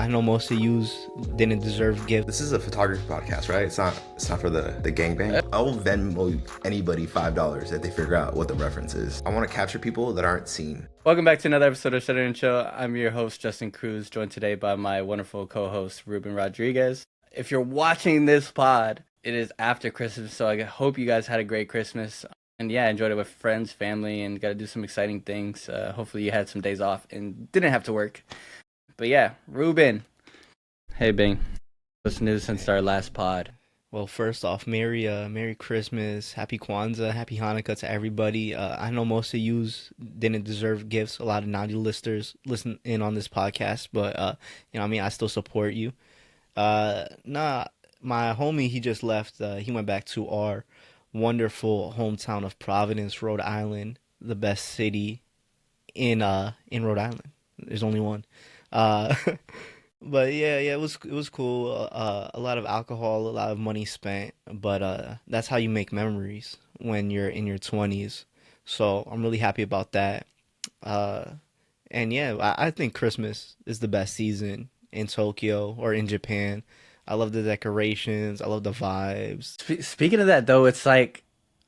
I know most of yous didn't deserve gifts. This is a photography podcast, right? It's not for the gangbang. I will Venmo anybody $5 if they figure out what the reference is. I want to capture people that aren't seen. Welcome back to another episode of Shut and Chill. I'm your host, Justin Cruz, joined today by my wonderful co-host, Ruben Rodriguez. If you're watching this pod, it is after Christmas, so I hope you guys had a great Christmas. And yeah, enjoyed it with friends, family, and got to do some exciting things. Hopefully you had some days off and didn't have to work. But yeah, Ruben. Hey, Bing. What's new since our last pod? Well, first off, Merry Christmas, Happy Kwanzaa, Happy Hanukkah to everybody. I know most of yous didn't deserve gifts. A lot of naughty listeners listen in on this podcast, but I still support you. My homie, he just left. He went back to our wonderful hometown of Providence, Rhode Island, the best city in Rhode Island. There's only one. But yeah, it was cool. A lot of alcohol, a lot of money spent, but that's how you make memories when you're in your 20s. So I'm really happy about that. And yeah, I think Christmas is the best season in Tokyo or in Japan. I love the decorations. I love the vibes. Speaking of that, though, it's like,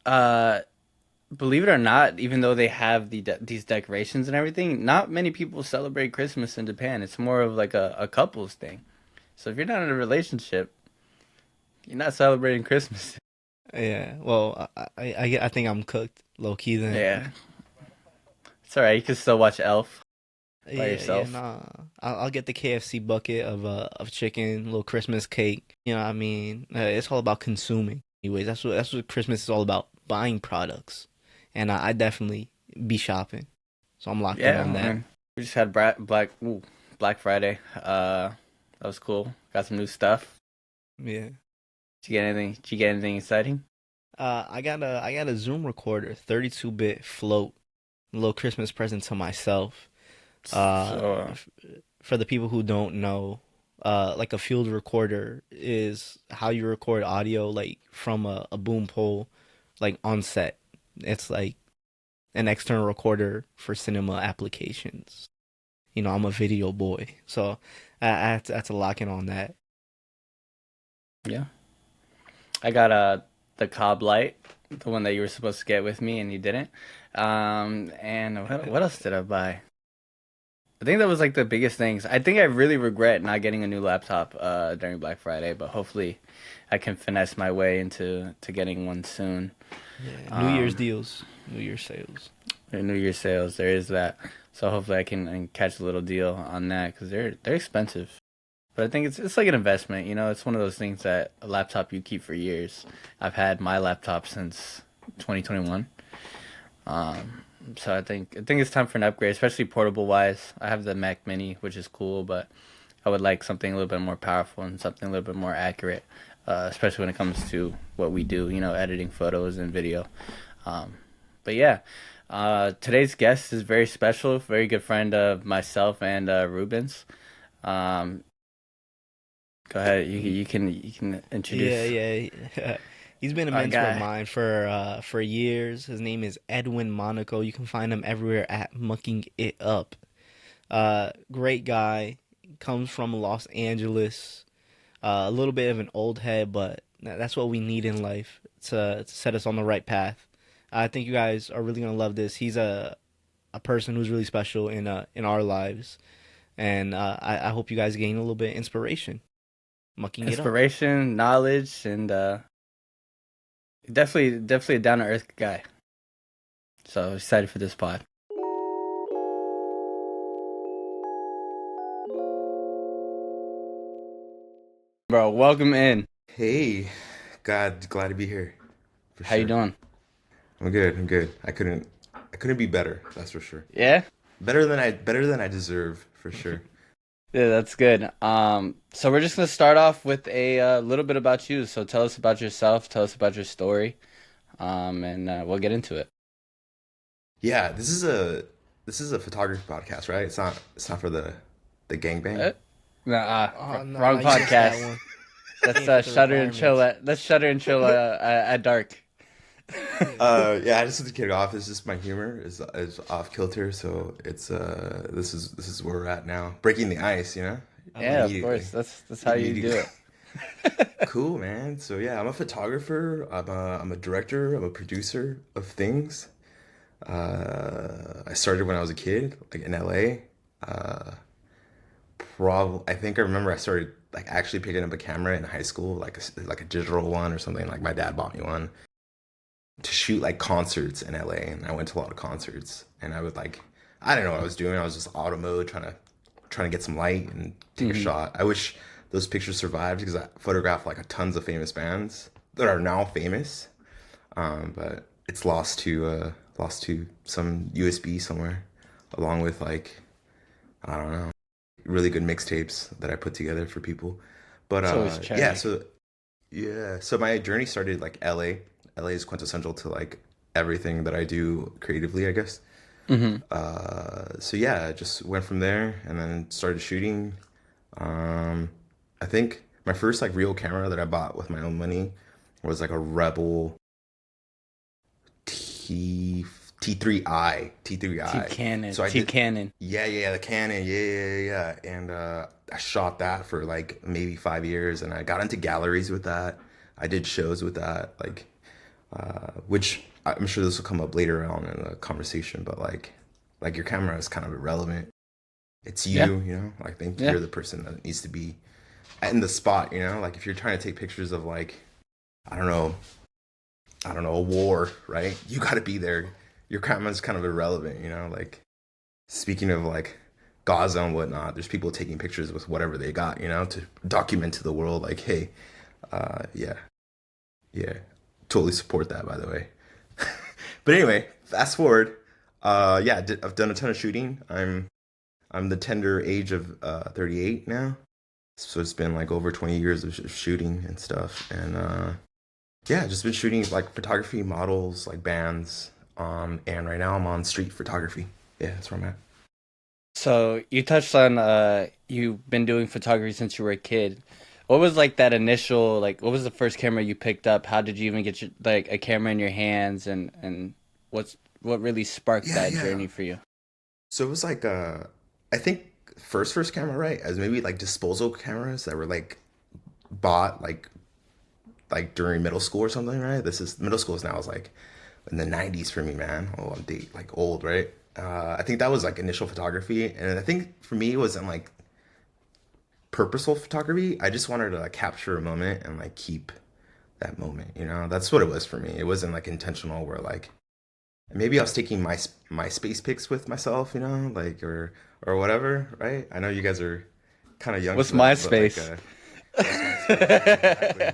believe it or not, even though they have these decorations and everything, not many people celebrate Christmas in Japan. It's more of like a couples thing. So if you're not in a relationship, you're not celebrating Christmas. Yeah, well, I think I'm cooked, low key then. Yeah, it's all right. You can still watch Elf by yourself. Yeah, nah. I'll get the KFC bucket of chicken, little Christmas cake. You know what I mean? It's all about consuming. Anyways, that's what Christmas is all about, buying products. And I definitely be shopping. So I'm locked in on that. Man. We just had Black Friday. That was cool. Got some new stuff. Yeah. Did you get anything exciting? I got a Zoom recorder, 32-bit float, a little Christmas present to myself. For the people who don't know, like a field recorder is how you record audio, like from a boom pole, like on set. It's like an external recorder for cinema applications. You know, I'm a video boy, so I had to lock in on that. Yeah. I got the Cobb Light, the one that you were supposed to get with me and you didn't. And what else did I buy? I think that was like the biggest things. I think I really regret not getting a new laptop during Black Friday, but hopefully I can finesse my way into getting one soon. Yeah, New Year's deals, New Year's sales. New Year's sales, there is that. So hopefully I can catch a little deal on that because they're expensive. But I think it's like an investment, you know. It's one of those things that a laptop you keep for years. I've had my laptop since 2021. So I think it's time for an upgrade, especially portable wise. I have the Mac Mini, which is cool, but I would like something a little bit more powerful and something a little bit more accurate, especially when it comes to what we do, you know, editing photos and video. But yeah, today's guest is very special, very good friend of myself and Ruben's. Go ahead, you can introduce. Yeah. He's been a mentor of mine for years. His name is Edwin Monico. You can find him everywhere at Mucking It Up. Great guy. Comes from Los Angeles. A little bit of an old head, but that's what we need in life to set us on the right path. I think you guys are really gonna love this. He's a person who's really special in our lives, and I hope you guys gain a little bit of inspiration. Mucking Inspiration, knowledge, and definitely a down to earth guy. So excited for this pod. Bro, welcome in. Hey, glad to be here. How you doing? I'm good. I couldn't be better. That's for sure. Yeah. Better than I deserve, for sure. Yeah, that's good. So we're just gonna start off with a little bit about you. So tell us about yourself. Tell us about your story, and we'll get into it. Yeah, this is a photography podcast, right? It's not for the gangbang. No, wrong you missed that podcast. one. That's Shutter and Chill. Let's Shutter and Chill at dark. Yeah, I just have to kick it off. It's just my humor is off kilter, so it's this is where we're at now. Breaking the ice, you know. Yeah, of Immediately. course. That's how you do Immediately. it. Cool, man. So yeah, I'm a photographer. I'm a director. I'm a producer of things. I started when I was a kid, like in LA. Uh, I think I remember I started like actually picking up a camera in high school, like a digital one or something. Like my dad bought me one to shoot like concerts in LA, and I went to a lot of concerts. And I would like, I don't know what I was doing. I was just auto mode trying to get some light and take a Hmm. shot. I wish those pictures survived because I photographed like a tons of famous bands that are now famous, but it's lost to some USB somewhere, along with like I don't know, really good mixtapes that I put together for people. But It's always yeah, tragic. so my journey started like LA. LA is quintessential to like everything that I do creatively, I guess. Hmm. So yeah, I just went from there and then started shooting. Um, I think my first like real camera that I bought with my own money was like a Rebel T T T3i. Cannon. So I T did, Cannon. yeah, the Canon, yeah. And I shot that for like maybe 5 years, and I got into galleries with that. I did shows with that, like which I'm sure this will come up later on in the conversation, but like your camera is kind of irrelevant. It's Yeah. you, you know. I think Yeah. you're the person that needs to be in the spot, you know. Like if you're trying to take pictures of like I don't know, I don't know, a war, right? You got to be there. Your camera's kind of irrelevant, you know. Like speaking of like Gaza and whatnot, there's people taking pictures with whatever they got, you know, to document to the world, like, hey, yeah, yeah, totally support that, by the way. But anyway, fast forward. Yeah, I've done a ton of shooting. I'm the tender age of 38 now, so it's been like over 20 years of shooting and stuff, and yeah, just been shooting like photography, models, like bands, and right now I'm on street photography. Yeah, that's where I'm at. So you touched on you've been doing photography since you were a kid. What was like that initial like what was the first camera you picked up? How did you even get your, like a camera in your hands and what really sparked Yeah, that yeah. journey for you? So it was like I think first camera, right? As maybe like disposable cameras that were like bought like during middle school or something, right? This is middle school is now is like in the 90s for me, man. Oh, I'm like old, right? I think that was like initial photography, and I think for me it wasn't like purposeful photography. I just wanted to like capture a moment and like keep that moment, you know? That's what it was for me. It wasn't like intentional where like maybe I was taking my space pics with myself, you know, like or whatever, right? I know you guys are kind of young What's for that, but like MySpace? what's MySpace? Yeah, exactly.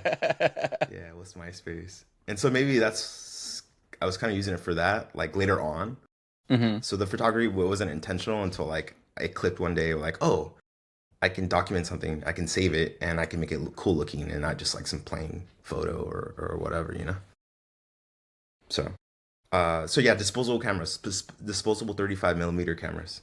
Yeah, what's MySpace? And so maybe that's I was kind of using it for that, like later on. Hmm. So the photography wasn't intentional until like I clicked one day, like, oh, I can document something, I can save it, and I can make it look cool looking, and not just like some plain photo or whatever, you know. So so yeah, disposable cameras, disposable 35 millimeter cameras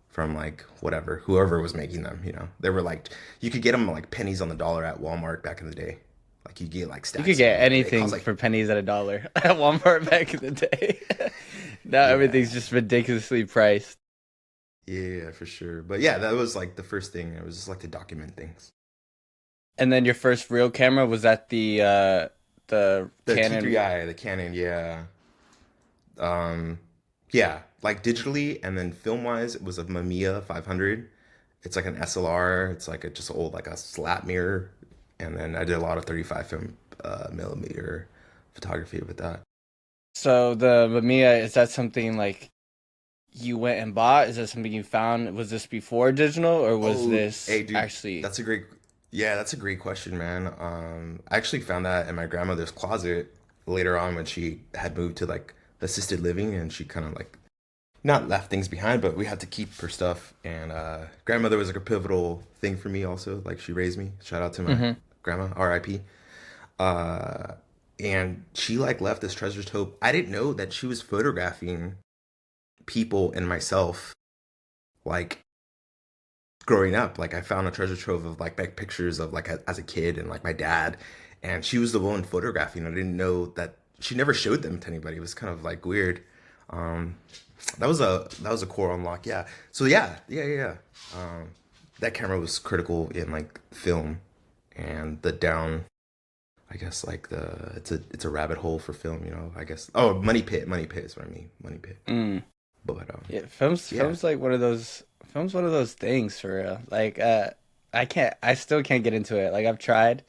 from like whatever, whoever was making them, you know. They were like you could get them like pennies on the dollar at Walmart back in the day. Like you get like You could stacks of get them. They cost anything like for pennies at a dollar at Walmart back in the day. Now everything's yeah, just ridiculously priced. yeah, for sure. But yeah, that was like the first thing. It was just like to document things. And then your first real camera was at the The Canon. T3i, the Canon, yeah. Um, yeah, like digitally and then film wise, it was a Mamiya 500. It's like an SLR. It's like a just old like a slat mirror, and then I did a lot of 35 film millimeter photography with that. So the Mamiya, is that something like you went and bought? Is that something you found? Was this before digital or was Oh, this hey, dude, actually? that's a great, yeah, that's a great question, man. I actually found that in my grandmother's closet later on when she had moved to like assisted living, and she kind of like not left things behind, but we had to keep her stuff. And grandmother was like a pivotal thing for me also. Like she raised me. Shout out to my Hmm. grandma, R.I.P. Uh, and she like left this treasure trove. I didn't know that she was photographing people and myself like growing up. Like I found a treasure trove of like back pictures of like as a kid and like my dad, and she was the one photographing. I didn't know that she never showed them to anybody. It was kind of like weird. Um, that was a core unlock. Yeah. So yeah. Um, that camera was critical in like film and the down. I guess like it's a rabbit hole for film, you know. I guess money pit is what I mean, money pit. Mm. But Yeah, yeah, film's like one of those things for real. Like I still can't get into it. Like I've tried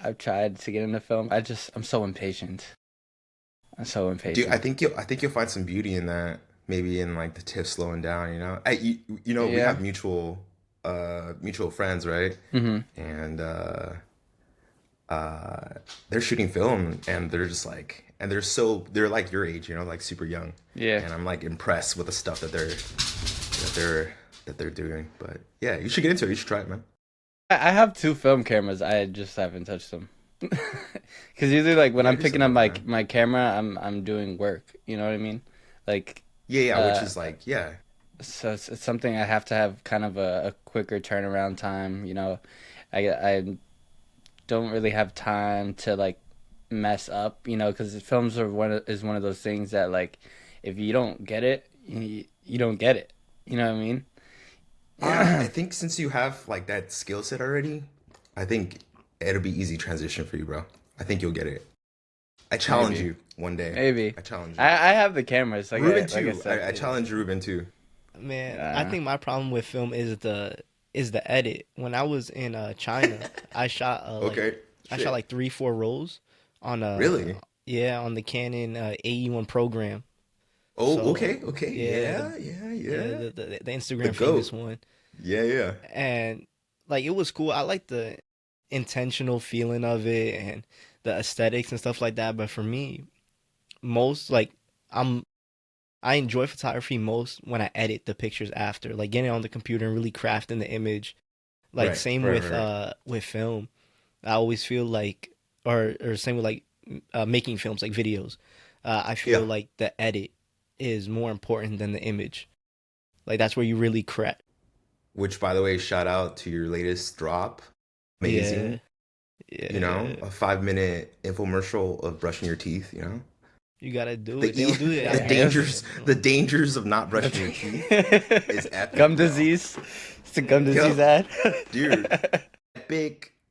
to get into film. I'm so impatient. I'm so dude, impatient. I think you'll find some beauty in that. Maybe in like the tips slowing down, you know. You know we Yeah. have mutual friends, right? Hmm. And they're shooting film, and they're just like, and they're like your age, you know, like super young. Yeah. And I'm like impressed with the stuff that they're doing. But yeah, you should get into it. You should try it, man. I have two film cameras. I just haven't touched them. Because usually, like when You I'm gotta do picking something up about that, man. my camera, I'm doing work. You know what I mean? Like, Yeah, yeah, which uh, is like, yeah, so it's something I have to have kind of a quicker turnaround time. You know, I don't really have time to like mess up. You know, because films are one of those things that like if you don't get it, you don't get it. You know what I mean? I think since you have like that skill set already, I think it'll be easy transition for you, bro. I think you'll get it. I challenge Maybe, you one day. maybe. I challenge you. I have the cameras. Ruben Like I too. said. I challenge Ruben too. Man, I Yeah. think my problem with film is the edit. When I was in China, I shot Okay. I shot Shit. like 3 4 rolls on Really? yeah, on the Canon AE1 program. Oh, So okay. Okay. yeah, Yeah. Yeah. yeah, Yeah. the The Instagram famous goat. one. Yeah. Yeah. And like it was cool. I like the intentional feeling of it and the aesthetics and stuff like that. But for me, most like I'm I enjoy photography most when I edit the pictures after, like getting on the computer and really crafting the image. Like Right. same Right. Right. Right. with film. I always feel like or same with like making films like videos. I feel Yeah. like the edit is more important than the image. Like that's where you really craft. Which, by the way, shout out to your latest drop. Yeah, Amazing. You know, yeah. a 5 minute infomercial of brushing your teeth. You know, You gotta do the it. They don't do it the as Yeah, much it dangers anymore. the dangers of not brushing your teeth is Gum epic, bro. disease. It's the gum Yo, disease ad. dude,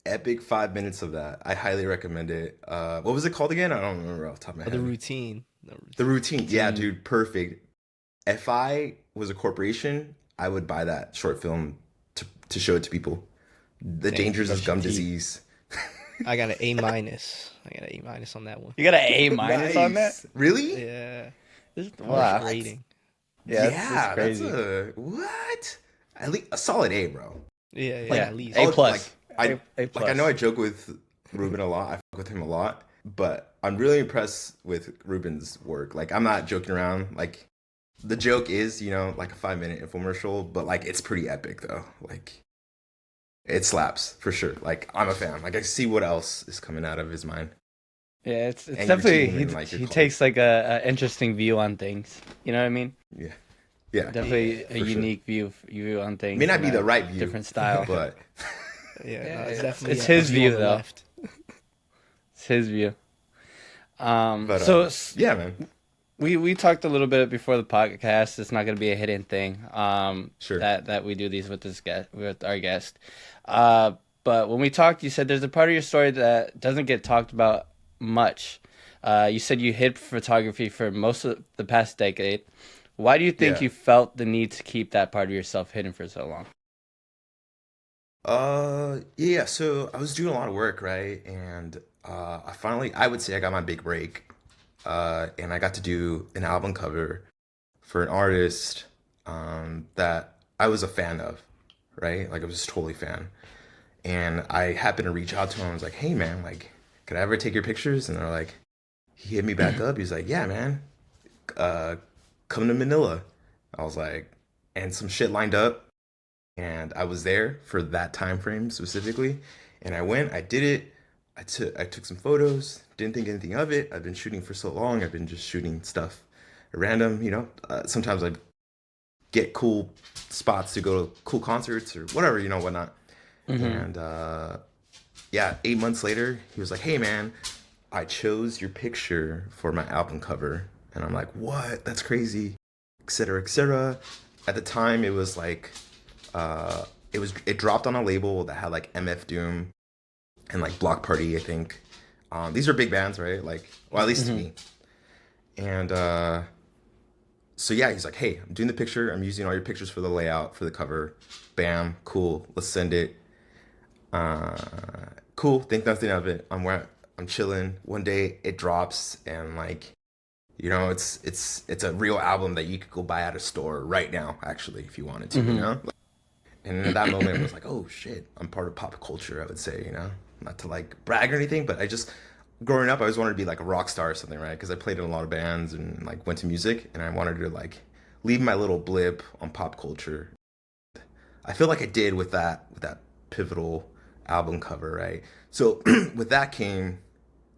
epic 5 minutes of that. I highly recommend it. What was it called again? I don't remember off the top of my The head. routine. The The routine. routine. Yeah, dude, perfect. If I was a corporation, I would buy that short film to show it to people. The Thank dangers you. of Brush your gum teeth. disease. I got an A minus. I got an A minus on that one. You got an A minus on that? Nice. Really? Yeah, harsh Wow. What? grading. Yeah, that's Yeah, that's crazy. a what? At least a solid A, bro. Yeah, yeah, Like, Yeah, at least. A oh, like plus. I A like I know plus. I joke with Ruben a lot. I fuck with him a lot, but I'm really impressed with Ruben's work. Like I'm not joking around. Like the joke is, you know, like a 5 minute infomercial, but like it's pretty epic though. Like it slaps for sure. Like I'm a fan. Like I see what else is coming out of his mind Yeah, it's and your definitely team and like your he culture. takes like a interesting view on things. You know what I mean? Yeah, yeah, Definitely a for sure. unique view on things. May not and be a the right view, different style. but Yeah, Yeah, no, it's it's definitely it's a his view view on the though. left. It's his view. but So yeah, man. we talked a little bit before the podcast. It's not going to be a hidden thing. Sure. That we do these with this guest with our guest. But when we talked, you said there's a part of your story that doesn't get talked about much. You said you hid photography for most of the past decade. Why do you think Yeah. you felt the need to keep that part of yourself hidden for so long? Yeah, so I was doing a lot of work, right? And I would say I got my big break. And I got to do an album cover for an artist that I was a fan of, right? Like I was totally fan. And I happened to reach out to him. I was like, "Hey man, like could I ever take your pictures?" And they're like, he hit me back up. He's like, "Yeah, man. Uh come to Manila." I was like, and some shit lined up and I was there for that time frame specifically. And I went, I did it. I took some photos. Didn't think anything of it. I've been shooting for so long. I've been just shooting stuff at random. You know, sometimes I get cool spots to go to cool concerts or whatever. You know, whatnot. Mm-hmm. And yeah, 8 months later, he was like, "Hey man, I chose your picture for my album cover." And I'm like, "What? That's crazy," etc., etc. At the time, it was like it dropped on a label that had like MF Doom and like Block Party, I think. These are big bands, right? Like, well, at least to me. And so yeah, he's like, hey, I'm doing the picture. I'm using all your pictures for the layout for the cover. Bam, cool. Let's send it. Cool. Think nothing of it. I'm chilling. One day it drops, and like, it's a real album that you could go buy at a store right now, actually, if you wanted to, And in that moment, it was like, oh shit, I'm part of pop culture. I would say, not to like brag or anything, but growing up, I always wanted to be like a rock star or something, right? Because I played in a lot of bands and like went to music, and I wanted to like leave my little blip on pop culture. I feel like I did with that pivotal album cover, right? So with that came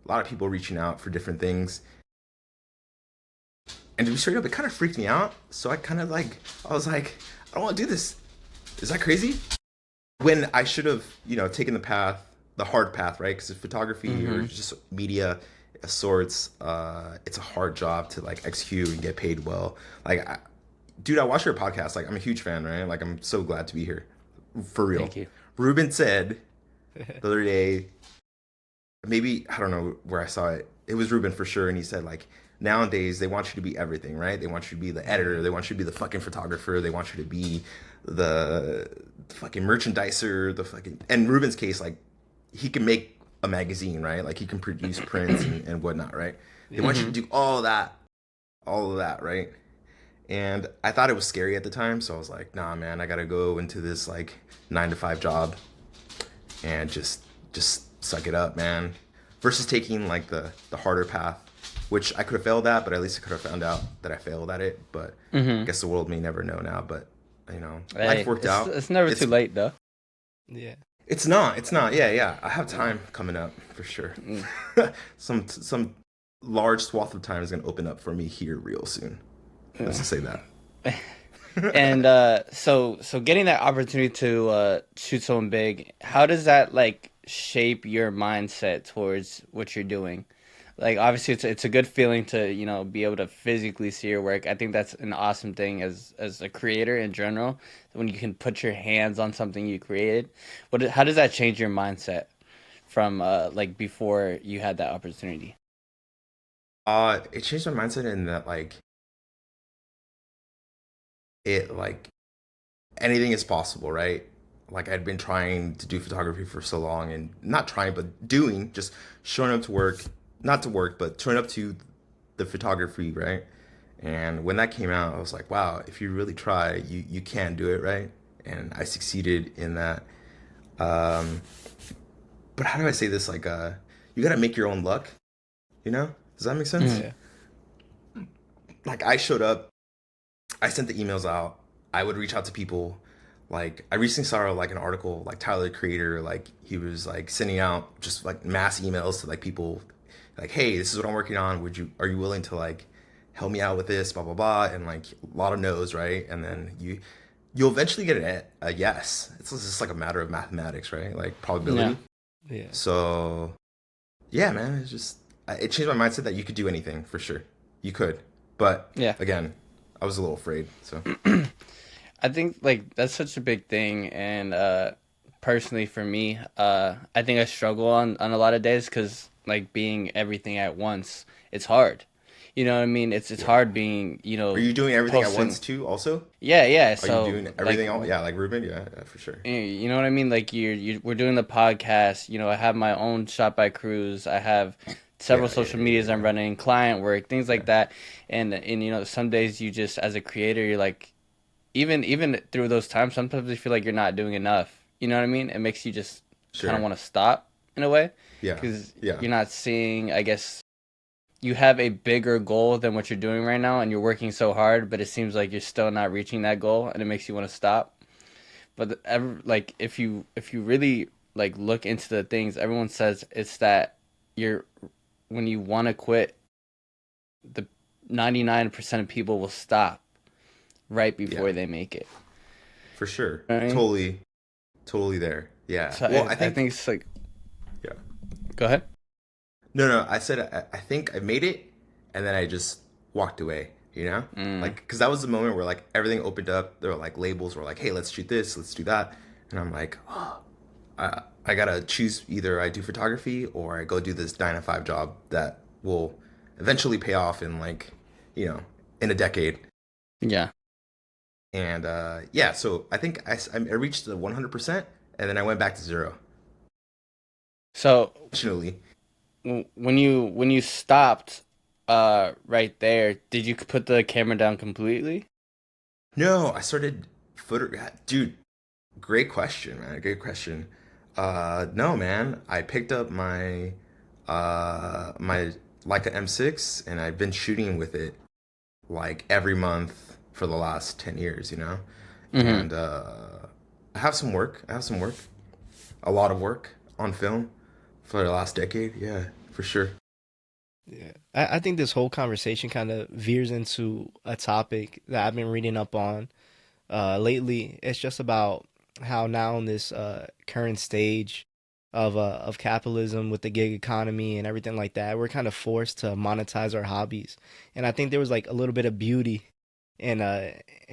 a lot of people reaching out for different things. And to be straight up, it kind of freaked me out. So I was like, I don't want to do this. Is that crazy? When I should have, taken the hard path, right? Because photography or just media of sorts, it's a hard job to like execute and get paid well. Like, dude, I watch your podcast. Like, I'm a huge fan, right? Like, I'm so glad to be here. For real. Thank you. Ruben said the other day, maybe, I don't know where I saw it. It was Ruben for sure. And he said, like, nowadays they want you to be everything, right? They want you to be the editor. They want you to be the fucking photographer. They want you to be the fucking merchandiser, and Ruben's case, like, he can make a magazine, right? Like, he can produce prints and whatnot, right? They want you to do all of that, right? And I thought it was scary at the time. So I was like, nah, man, I got to go into this like 9-to-5 job and just suck it up, man. Versus taking like the harder path, which I could have failed at, but at least I could have found out that I failed at it. But I guess the world may never know now. But life worked out. It's never too late, though. Yeah. It's not. Yeah. I have time coming up for sure. Some large swath of time is gonna open up for me here real soon. Let's just say that. And so getting that opportunity to shoot someone big, how does that like shape your mindset towards what you're doing? Like, obviously it's a good feeling to be able to physically see your work. I think that's an awesome thing as a creator in general, when you can put your hands on something you created. How does that change your mindset from like before you had that opportunity? It changed my mindset in that like anything is possible, right? Like, I'd been trying to do photography for so long, and not trying, but doing, just showing up to work, not to work, but showing up to the photography, right? And when that came out, I was like, wow, if you really try, you can do it, right? And I succeeded in that. But how do I say this? Like, you gotta make your own luck, Does that make sense? Yeah. Like, I showed up, I sent the emails out. I would reach out to people. Like, I recently saw like an article, like Tyler, the Creator, like he was like sending out just like mass emails to like people, like, hey, this is what I'm working on. Are you willing to like help me out with this? Blah blah blah, and like a lot of no's, right? And then you'll eventually get a yes. It's just like a matter of mathematics, right? Like probability. Yeah. So yeah, man, it changed my mindset that you could do anything for sure. You could, but again, I was a little afraid. So I think like that's such a big thing, and personally for me, I think I struggle on a lot of days because like being everything at once, it's hard. You know what I mean? It's hard being, Are you doing everything at once too? Also? Yeah. Are you doing everything all? Yeah, like Ruben. Yeah, for sure. You know what I mean? Like we're doing the podcast. I have my own shop by Cruz. I have several social medias I'm running, client work, things like that. And some days you just, as a creator, you're like, even through those times, sometimes you feel like you're not doing enough. You know what I mean? It makes you just kind of want to stop in a way. Yeah. Because you're not seeing, I guess, you have a bigger goal than what you're doing right now, and you're working so hard, but it seems like you're still not reaching that goal, and it makes you want to stop. But if you really like look into the things, everyone says it's that when you want to quit, the 99% of people will stop right before they make it. For sure. Right? Totally there. Yeah. So well, I think it's like... Yeah. Go ahead. No. I said I think I made it, and then I just walked away. Like, because that was the moment where like everything opened up. There were like labels were like, hey, let's shoot this, let's do that, and I'm like, oh, I gotta choose, either I do photography or I go do this 9 to 5 job that will eventually pay off in like, you know, in a decade. Yeah. And yeah, so I think I reached the 100%, and then I went back to zero. So Fortunately, when you stopped right there, did you put the camera down completely? no, I started dude. Great question, man. Great question. No, man. I picked up my Leica M6, and I've been shooting with it like every month for the last 10 years, you know? Mm-hmm. And I have some work. I have some work. A lot of work on film for the last decade. Yeah, for sure. Yeah, I think this whole conversation kind of veers into a topic that I've been reading up on lately. It's just about how now in this current stage of capitalism with the gig economy and everything like that, we're kind of forced to monetize our hobbies. And I think there was like a little bit of beauty in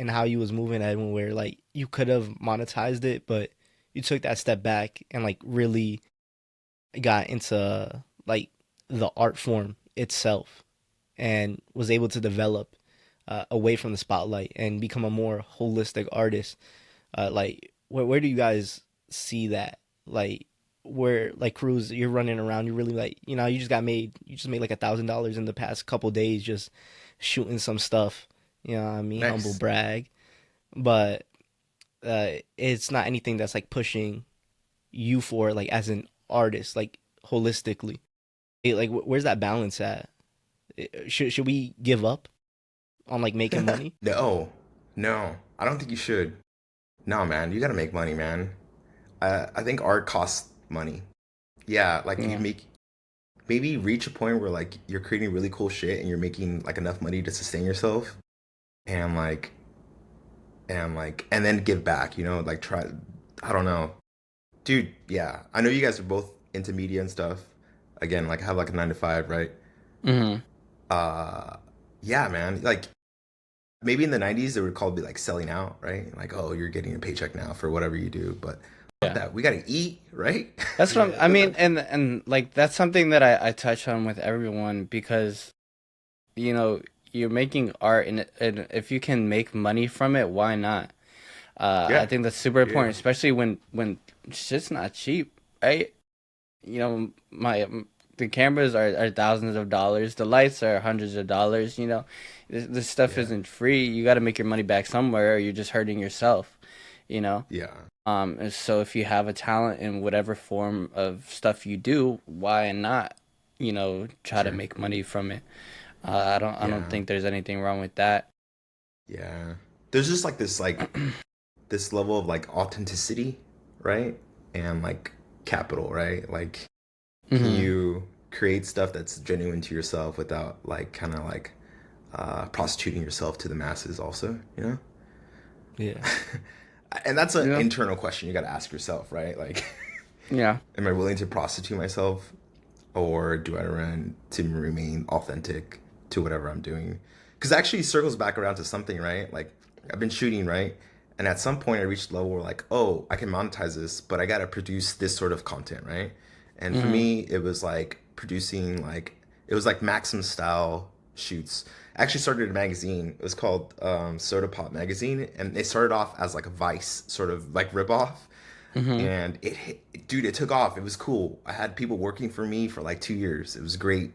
how you was moving, Edwin, where like you could have monetized it, but you took that step back and like really got into like the art form itself and was able to develop away from the spotlight and become a more holistic artist. Like, where do you guys see that? Like, where like Cruz, you're running around, you really like, you just made like $1,000 in the past couple days just shooting some stuff. You know what I mean? Humble Nice. brag, but it's not anything that's like pushing you for like as an artist, like holistically. Like, where's that balance at? Should we give up on like making money? No, no, I don't think you should. No, man, you gotta make money, man. I think art costs money. Yeah, like you Yeah. make maybe reach a point where like you're creating really cool shit and you're making like enough money to sustain yourself, and and then give back, you know, like try, I don't know. Dude, yeah. I know you guys are both into media and stuff. Again, like have like a 9 to 5, right? Mm-hmm. Uh yeah, man. Like maybe in the 90s they would call it be like selling out, right? Like, oh, you're getting a paycheck now for whatever you do, but fuck Yeah. that. We gotta eat, right? That's what I Yeah. mean, and like that's something that I touch on with everyone because you know you're making art and if you can make money from it, why not? I Yeah. think that's super Yeah. important, especially when shit's not cheap, right? You know, the cameras are thousands of dollars, the lights are hundreds of dollars. You know, this stuff Yeah. isn't free. You got to make your money back somewhere, or you're just hurting yourself. You know. Yeah. And so if you have a talent in whatever form of stuff you do, why not, try to Sure. make money from it? I don't Yeah. think there's anything wrong with that. Yeah. There's just like this level of like authenticity, right? And like capital, right? Like can Hmm. you create stuff that's genuine to yourself without like kind of like prostituting yourself to the masses also, you know? Yeah. And that's an Yeah. internal question you got to ask yourself, right? Like, Yeah. am I willing to prostitute myself, or do I run to remain authentic to whatever I'm doing? Because it actually circles back around to something, right? Like, I've been shooting, right? And at some point, I reached a level where, like, oh, I can monetize this, but I got to produce this sort of content, right? And for Hmm. me, it was like producing, like, it was like Maxim style shoots. I actually started a magazine. It was called Soda Pop Magazine, and they started off as like a Vice sort of like ripoff, Hmm. and dude, it took off. It was cool. I had people working for me for like 2 years. It was great.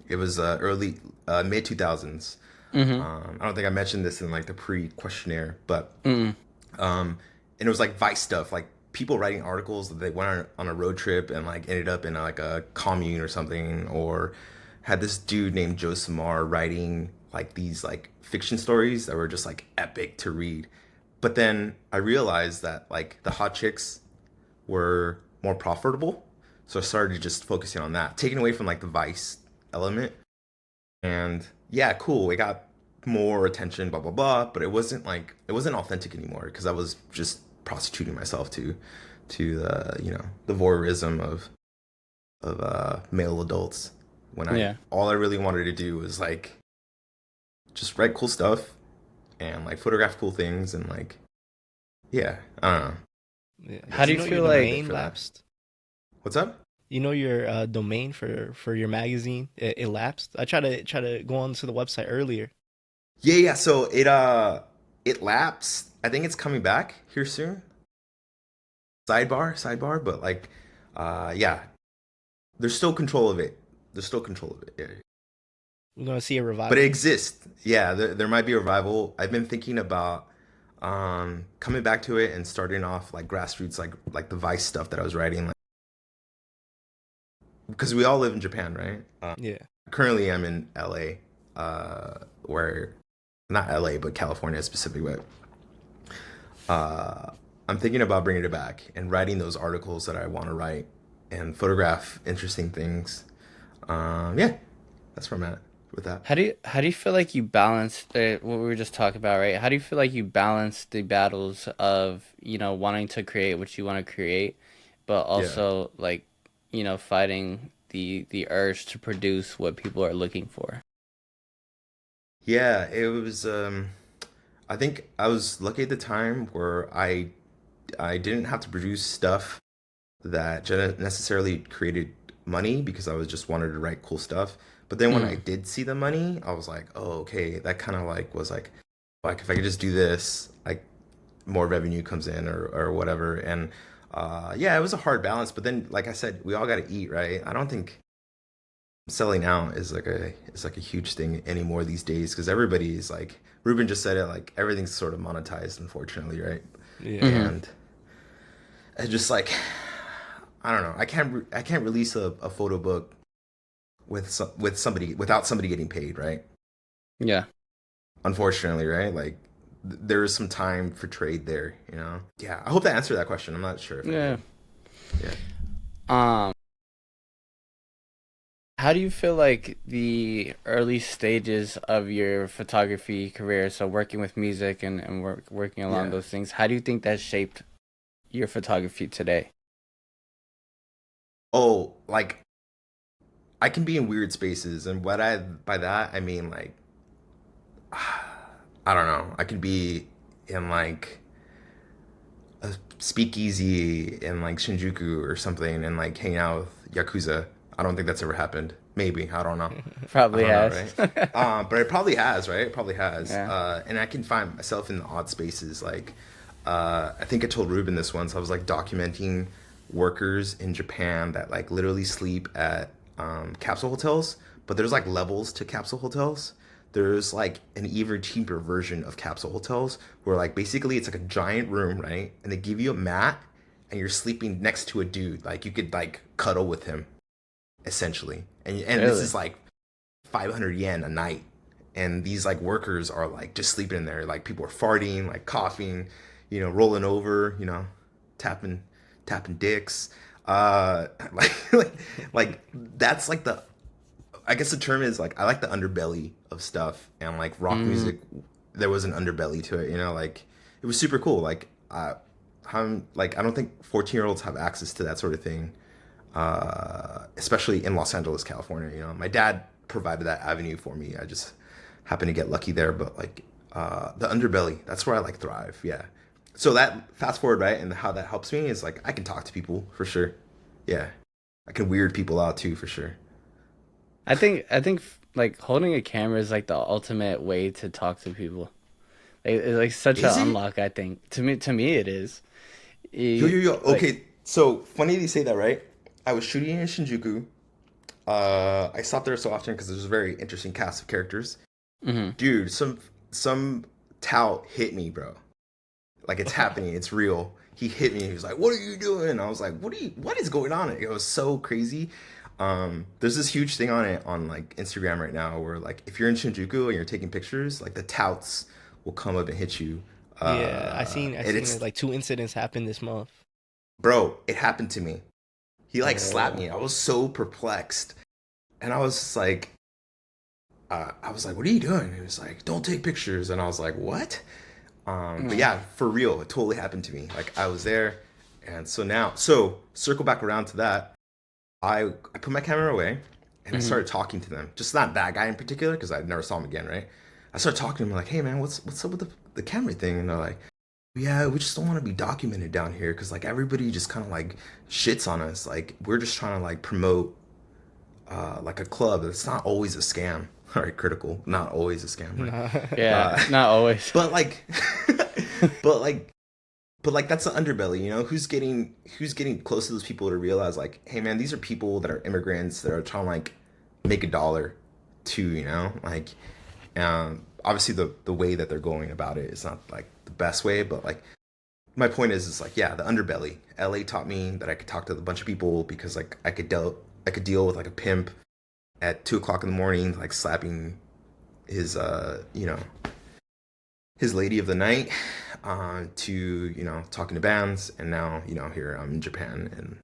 It was early mid 2000s. Hmm. I don't think I mentioned this in like the pre questionnaire, but Hmm. and it was like Vice stuff, like people writing articles that they went on a road trip and like ended up in like a commune or something, or had this dude named Joe Samar writing like these like fiction stories that were just like epic to read. But then I realized that like the hot chicks were more profitable. So I started just focusing on that, taking away from like the Vice element. And yeah, cool. It got more attention, blah blah blah. But it wasn't authentic anymore because I was just prostituting myself to the the voyeurism of male adults. When I Yeah. all I really wanted to do was like just write cool stuff and like photograph cool things and like yeah, I don't know. Yeah. I How guess do You you know it's your feel a like? bit domain for that. lapsed. What's up? You know your domain for your magazine. It lapsed. I try to go onto the website earlier. Yeah, yeah. So it lapsed. I think it's coming back here soon. Sidebar, but like, yeah, there's still control of it. There's still control of it. Yeah. We're gonna see a But it revival. exists. Yeah, there might be a revival. I've been thinking about coming back to it and starting off like grassroots, like the Vice stuff that I was writing, like because we all live in Japan, right? Yeah. Currently, I'm in LA, where not LA, but California specifically. But I'm thinking about bringing it back and writing those articles that I want to write and photograph interesting things. Yeah, that's where I'm at with that. How do you feel like you balance what we were just talking about, right? How do you feel like you balance the battles of, wanting to create what you want to create, but Yeah. also like, fighting the urge to produce what people are looking for? Yeah, it was I think I was lucky at the time where I didn't have to produce stuff that necessarily created money because I was just wanted to write cool stuff. But then when I Mm, did see the money, I was like, oh, okay, that kind of like was like if I could just do this, like more revenue comes in or whatever. And yeah, it was a hard balance. But then, like I said, we all got to eat, right? I don't think selling out is like a huge thing anymore these days because everybody's like Ruben just said it, like everything's sort of monetized, unfortunately, right? Yeah. mm-hmm. And it's just like I don't know. I can't release a photo book with somebody without somebody getting paid, right? Yeah. Unfortunately, right? Like there is some time for trade there, you know. Yeah, I hope that answered that question. I'm not sure if I Yeah. did. Yeah. Um, how do you feel like the early stages of your photography career, so working with music and working along Yeah. those things, how do you think that shaped your photography today? Oh, like I can be in weird spaces, and what I by that I mean like I don't know. I could be in like a speakeasy in like Shinjuku or something and like hang out with Yakuza. I don't think that's ever happened. Maybe. I don't know. I Probably don't know, has. right? But it probably has, right? It probably has. Yeah. And I can find myself in the odd spaces. Like, I think I told Ruben this once. I was like documenting workers in Japan that like literally sleep at capsule hotels, but there's like levels to capsule hotels. There's like an even cheaper version of capsule hotels where like basically it's like a giant room, right? And they give you a mat and you're sleeping next to a dude. Like you could like cuddle with him essentially. And this Really? is like 500 yen a night. And these like workers are like just sleeping in there. Like people are farting, like coughing, you know, rolling over, you know, tapping tapping dicks. Like like that's like the I guess the term is like I like the underbelly of stuff and like rock Mm, music. There was an underbelly to it, you know. Like it was super cool. I'm like I don't think 14-year-olds have access to that sort of thing, especially in Los Angeles, California. You know, my dad provided that avenue for me. I just happened to get lucky there. But like the underbelly, that's where I like thrive. Yeah. So that fast forward right, and how that helps me is like I can talk to people for sure. Yeah, I can weird people out too for sure. I think like holding a camera is like the ultimate way to talk to people. It's like such an Is it? unlock. I think to me it is. Yo, You, yo, yo. like, Okay, so funny that you say that, right? I was shooting in Shinjuku. I stopped there so often because there's a very interesting cast of characters. hmm Dude, some tout hit me, bro. Like it's happening. It's real. He hit me. He was like, "What are you doing?" I was like, What is going on?" It was so crazy. There's this huge thing on it on like Instagram right now where like if you're in Shinjuku and you're taking pictures, like the touts will come up and hit you. Yeah. I And seen it's like two incidents happen this month. bro, it happened to me. He like slapped Oh. me. I was so perplexed, and I was like, "What are you doing?" He was like, "Don't take pictures," and I was like, "What?" But Mm. yeah, for real, it totally happened to me. Like I was there, and so circle back around to that. I put my camera away, and I hmm started talking to them. Just not that guy in particular, because I never saw him again, right? I started talking to him like, "Hey man, what's up with the camera thing?" And they're like, yeah, we just don't want to be documented down here because like everybody just kind of like shits on us. Like we're just trying to like promote like a club. It's not always a scam. All right, critical. Not always a scam, right? Nah. Yeah, not always. But like, but like, but like that's the underbelly, you know? Who's getting close to those people to realize like, hey man, these are people that are immigrants that are trying to like make a dollar too, you know? Like, obviously the way that they're going about it is not like the best way, but like my point is like yeah, the underbelly. LA taught me that I could talk to a bunch of people because like I could deal with like a pimp at 2 o'clock in the morning, like slapping his his lady of the night, to talking to bands, and now here I'm in Japan and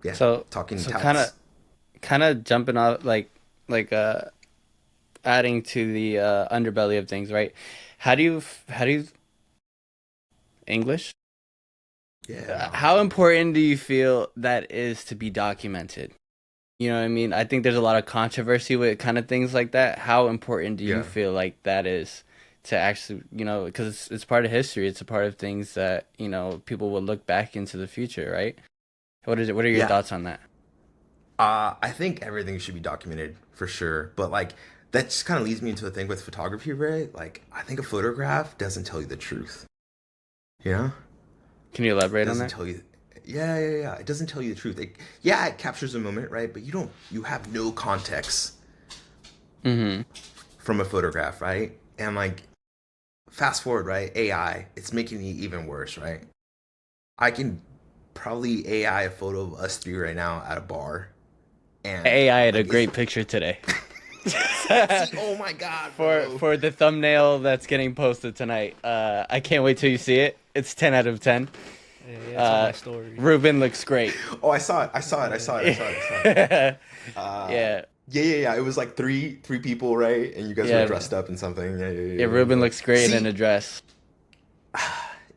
yeah, So talking so kind of tats. kind of jumping off like adding to the underbelly of things, right? How do you English? Yeah, no, How important do you feel that is to be documented? You know what I mean? I think there's a lot of controversy with kind of things like that. How important do you yeah, feel like that is to actually, because it's part of history. It's a part of things that, people will look back into the future, right? What is it? What are your yeah. thoughts on that? I think everything should be documented for sure, but like that just kind of leads me into a thing with photography, right? Like I think a photograph doesn't tell you the truth. You know, Can you it elaborate on doesn't that? tell you. Yeah, yeah, yeah. It doesn't tell you the truth. Yeah, it captures a moment, right? But you have no context Mm-hmm. from a photograph, right? And like fast forward, right? AI, it's making it even worse, right? I can probably AI a photo of us three right now at a bar, and AI had a like is great picture today. see, oh my god, for bro. for the thumbnail that's getting posted tonight. I can't wait till you see it. It's 10 out of 10. Yeah, yeah, it's on my Uh, story. Ruben looks great. Oh, I saw it. I saw it. I saw it. I saw it. I saw it. Yeah, Uh, yeah, yeah, yeah, yeah. It was like three people, right? And you guys were yeah. dressed up in something. Yeah, yeah, Yeah, yeah, yeah, Ruben yeah. looks great in See, a dress.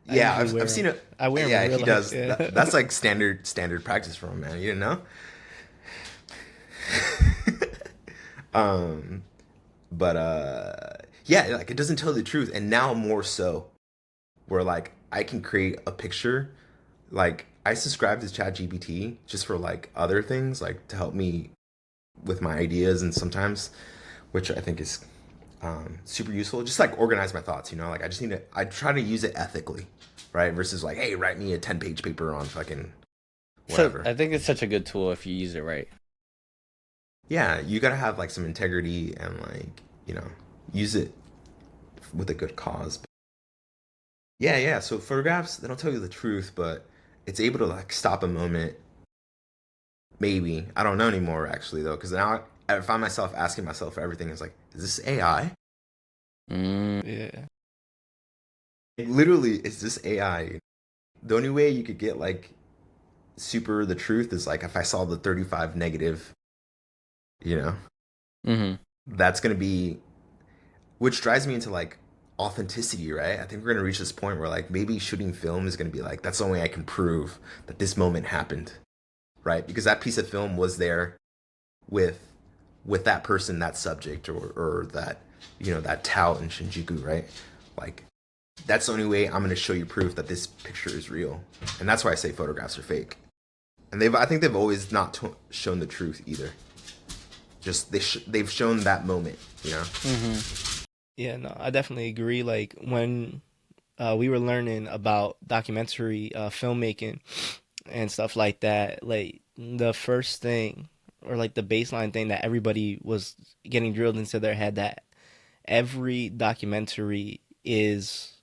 I yeah, usually I've wear seen them. it. I wear them in Yeah, real he life. does. Yeah. That's like standard practice for him, man. You didn't know? um, but yeah, like it doesn't tell the truth, and now more so, where like I can create a picture. Like I subscribe to ChatGPT just for like other things, like to help me with my ideas, and sometimes, which I think is super useful, just like organize my thoughts. Like I try to use it ethically, right? Versus like, hey, write me a 10-page paper on fucking So whatever. I think it's such a good tool if you use it right. Yeah, you gotta have like some integrity and like use it with a good cause. Yeah, yeah. So photographs, they don't tell you the truth, but it's able to like stop a moment. Maybe I don't know anymore actually though, because now I find myself asking myself for everything. Is like, is this AI? Mm. Yeah. Like, literally, is this AI? The only way you could get like super the truth is like if I saw the 35 negative, you know, Hmm. that's gonna be, which drives me into like authenticity, right? I think we're gonna reach this point where like maybe shooting film is gonna be like that's the only way I can prove that this moment happened, right? Because that piece of film was there with that person, that subject, or that that tout in Shinjuku, right? Like that's the only way I'm gonna show you proof that this picture is real, and that's why I say photographs are fake. And I think they've always not shown the truth either. Just they've shown that moment, you know. Hmm. Yeah, no, I definitely agree. Like when we were learning about documentary filmmaking and stuff like that, like the first thing or like the baseline thing that everybody was getting drilled into their head that every documentary is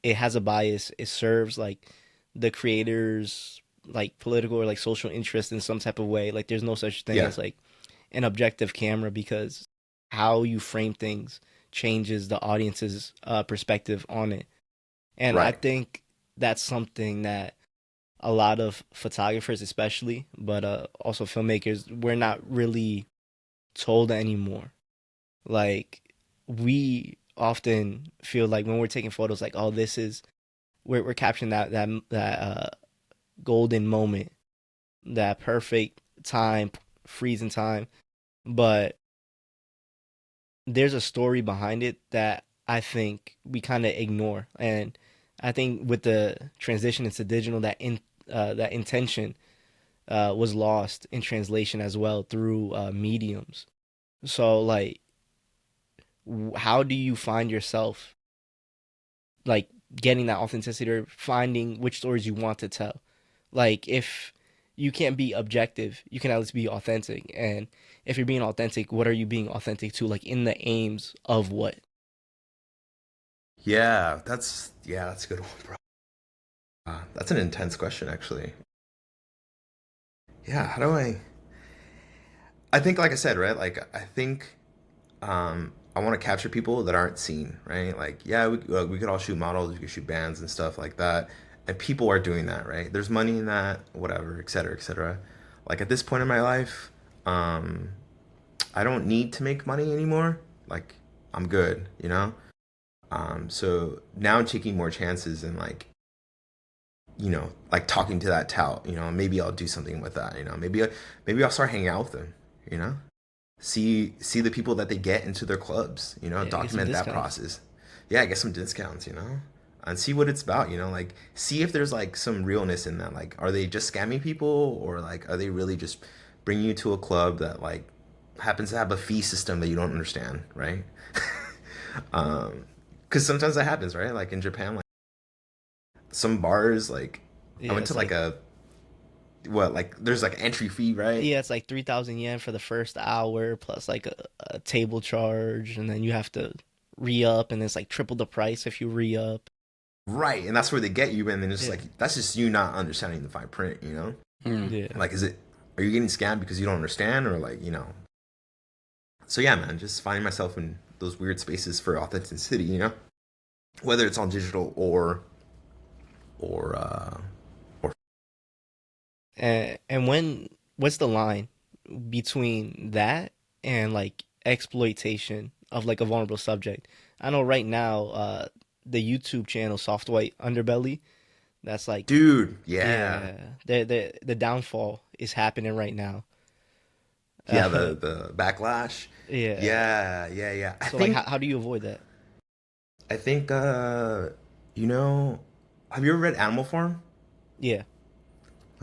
it has a bias. It serves like the creators like political or like social interest in some type of way. Like there's no such thing Yeah, as like an objective camera because how you frame things changes the audience's perspective on it. And I right. think that's something that a lot of photographers, especially, but also filmmakers, we're not really told anymore. Like we often feel like when we're taking photos, like, oh, this is we're capturing that golden moment, that perfect time, freezing time. But there's a story behind it that I think we kind of ignore. And I think with the transition into digital, that intention was lost in translation as well through mediums. So like, how do you find yourself like getting that authenticity or finding which stories you want to tell? Like if you can't be objective, you can at least be authentic. And if you're being authentic, what are you being authentic to? Like in the aims of what? That's a good one, bro. That's an intense question, actually. Yeah, how do I think, like I said, right? Like, I think I want to capture people that aren't seen, right? Like, yeah, we could all shoot models, we could shoot bands and stuff like that, and people are doing that, right? There's money in that, whatever, et cetera, et cetera. Like at this point in my life, um, I don't need to make money anymore. Like, I'm good, you know. So now I'm taking more chances and like, like talking to that tout, maybe I'll do something with that, maybe I'll start hanging out with them, you know, see the people that they get into their clubs, Yeah, get some document that discounts. process. Yeah, get some discounts, and see what it's about, like see if there's like some realness in that. Like, are they just scamming people, or like are they really just bringing you to a club that like happens to have a fee system that you don't understand, right? Because sometimes that happens, right? Like in Japan, like some bars, like I Yeah, went to it's like like like there's like entry fee, right? yeah, it's like 3,000 yen for the first hour plus like a table charge, and then you have to re up, and it's like triple the price if you re up. Right, and that's where they get you, and then it's Yeah, like that's just you not understanding the fine print, Hmm. yeah. Like, are you getting scammed because you don't understand, or like, So yeah, man, just finding myself in those weird spaces for authenticity, whether it's on digital or or And what's the line between that and like exploitation of like a vulnerable subject? I know right now, the YouTube channel Soft White Underbelly, that's like, dude, yeah, yeah, the downfall is happening right now. yeah, Uh, the backlash, yeah. yeah. So like, how do you avoid that? I think you know, have you ever read Animal Farm? Yeah,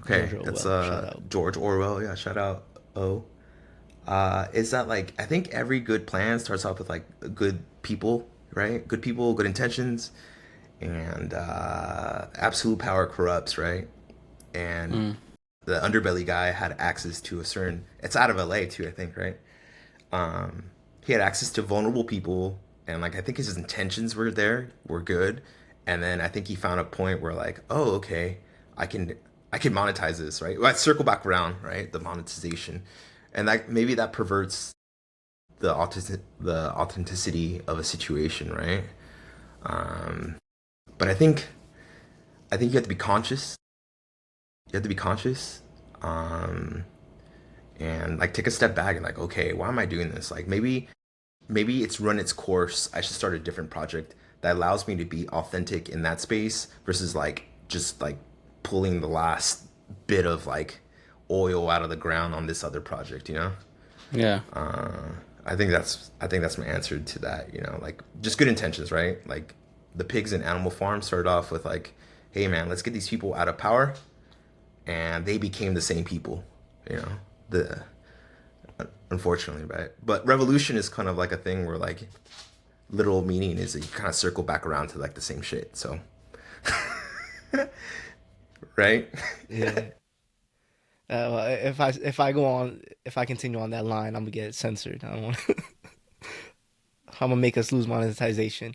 Okay, George it's Orwell, shout out. George Orwell. Yeah, shout out. Oh, is that like I think every good plan starts off with like good people, right? Good people, good intentions, and absolute power corrupts, right? And Mm. the underbelly guy had access to a certain. It's out of LA too, I think, right? He had access to vulnerable people, and like I think his intentions were good, and then I think he found a point where like, oh, okay, I can I can monetize this, right? Let's circle back around, right? The monetization, and that maybe that perverts the authenticity of a situation, right? Um, but I think you have to be conscious. You have to be conscious. Um, and like take a step back and like, okay, why am I doing this? Like maybe it's run its course. I should start a different project that allows me to be authentic in that space versus like just like pulling the last bit of like oil out of the ground on this other project, Yeah. I think that's my answer to that, like just good intentions, right? Like the pigs in Animal Farm started off with like, hey man, let's get these people out of power, and they became the same people, you know. The Unfortunately, right? But revolution is kind of like a thing where like literal meaning is that you kind of circle back around to like the same shit. So, right? Yeah. Well, if I continue on that line, I'm gonna get censored. I don't want. I'm gonna make us lose monetization.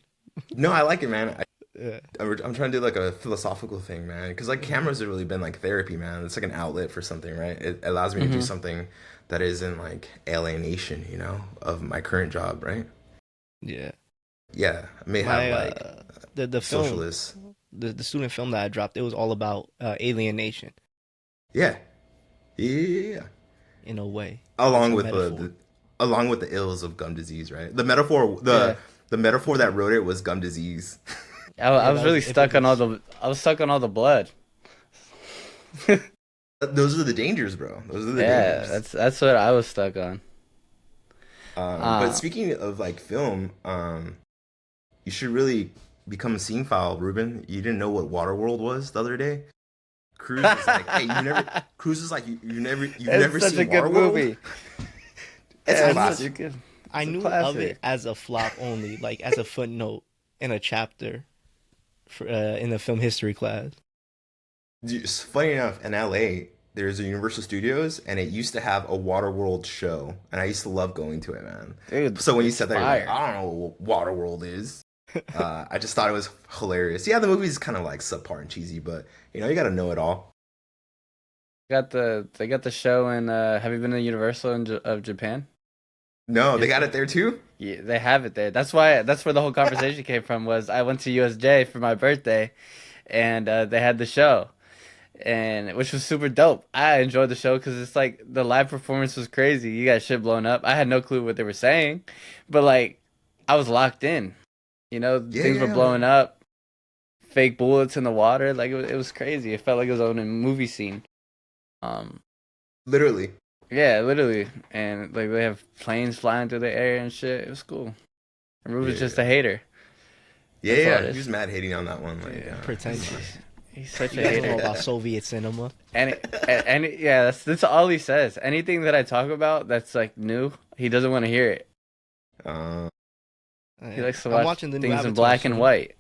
No, I like it, man. Yeah. I'm trying to do like a philosophical thing, man. Because like cameras have really been like therapy, man. It's like an outlet for something, right? It allows me to do Hmm. something that isn't like alienation, of my current job, right? Yeah. Yeah, I may have My like the film socialist. the student film that I dropped, it was all about alienation Yeah, yeah. in a way. It's Along a with metaphor. along with the ills of gum disease, right? The metaphor that wrote it was gum disease. I Yeah, was that was really the stuck on impetus. I was stuck on all the blood. Those are the dangers, bro. Those are the Yeah, dangers. that's what I was stuck on. But Uh, speaking of like film, you should really become a scene file, Ruben. You didn't know what Waterworld was the other day. Cruz was like, "Hey, you never." Cruz is like, you've It's never such a seen good Waterworld? movie. It's a Yeah, I it's knew such a classic. good. I It's a knew of it classic. as a flop only, like as a footnote in a chapter in the film history class. It's funny enough, in LA, there's a Universal Studios, and it used to have a Waterworld show, and I used to love going to it, man. Dude, So when you it's said that, you're like, fire. I don't know what Waterworld is. I just thought it was hilarious. Yeah, the movie's kind of like subpar and cheesy, but you got to know it all. They got the show in have you been to Universal of Japan? No, they Yes. got it there too. Yeah, they have it there. That's where the whole conversation came from was I went to USJ for my birthday and they had the show and which was super dope. I enjoyed the show cuz it's like the live performance was crazy. You got shit blown up. I had no clue what they were saying, but like I was locked in. You know, Yeah, things were yeah, blowing man. up, fake bullets in the water, like it was crazy. It felt like it was on a movie scene. Um Literally. Yeah, literally. And like they have planes flying through the air and shit. It was cool. And Yeah, Ruben's just a yeah, hater. yeah, That's all it yeah. He was is. mad hating on that one. Like, Yeah. Pretentious. He's such You a guys don't know hater. about Soviet cinema. Yeah, that's all he says. Anything that I talk about that's like new, he doesn't want to hear it. uh, He likes to I'm watch watching the new things in Avatar black and soon. white.